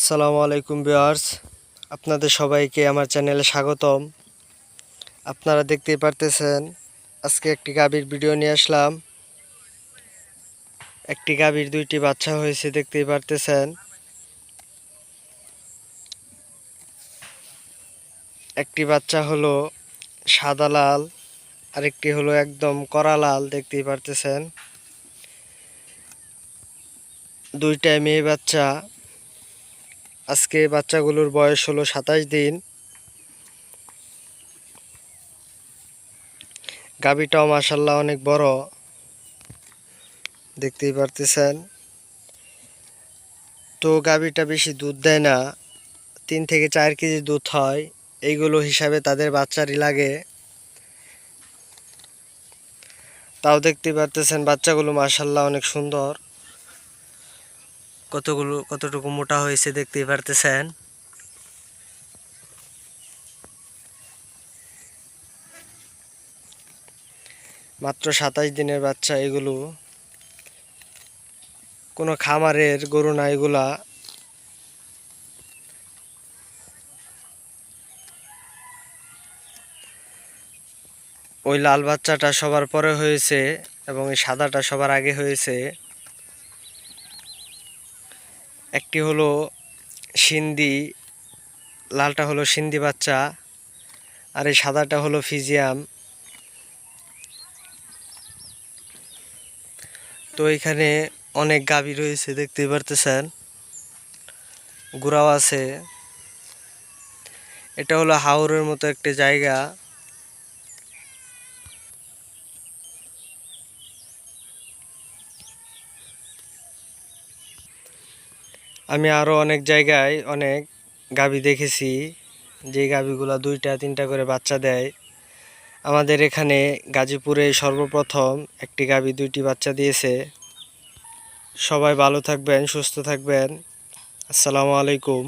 আসসালামু আলাইকুম ভিউয়ার্স, আপনাদের সবাইকে আমার চ্যানেলে স্বাগতম। আপনারা দেখতেই পারতেছেন আজকে একটি গাভীর ভিডিও নিয়ে আসলাম। একটি গাভীর দুইটি বাচ্চা হয়েছে দেখতেই পারতেছেন। একটি বাচ্চা হলো সাদা লাল, আরেকটি হলো একদম কড়া লাল দেখতেই পারতেছেন। দুইটাই মেয়ে বাচ্চা। আজকে বাচ্চাগুলোর বয়স হলো 27 দিন। গাভীটাও মাশাআল্লাহ অনেক বড় দেখতেই পারতেছেন। তো গাভীটা বেশি দুধ দেয় না, 3 থেকে 4 কেজি দুধ হয়। এইগুলো হিসাবে তাদের বাচ্চারই লাগে। তাও দেখতে পারতেছেন বাচ্চাগুলো মাশাআল্লাহ অনেক সুন্দর। কতটুকু মোটা হয়েছে দেখতেই পারতেছেন। মাত্র 27 দিনের বাচ্চা এগুলো। কোনো খামারের গরু না এগুলা। ওই লাল বাচ্চাটা সবার পরে হয়েছে এবং এই সাদাটা সবার আগে হয়েছে। একটি হলো সিন্ধি, লালটা হলো সিন্ধি বাচ্চা, আর এই সাদাটা হলো ফিজিয়াম। তো এখানে অনেক গাভী রয়েছে দেখতেই পারতেছেন, গুড়াও আছে। এটা হলো হাওরের মতো একটি জায়গা। আমি আরো অনেক জায়গায় অনেক গাভী দেখেছি, যে গাভীগুলা 2টা 3টা করে বাচ্চা দেয়। আমাদের এখানে গাজীপুরে সর্বপ্রথম একটি গাভী 2টি বাচ্চা দিয়েছে। সবাই ভালো থাকবেন, সুস্থ থাকবেন। আসসালামু আলাইকুম।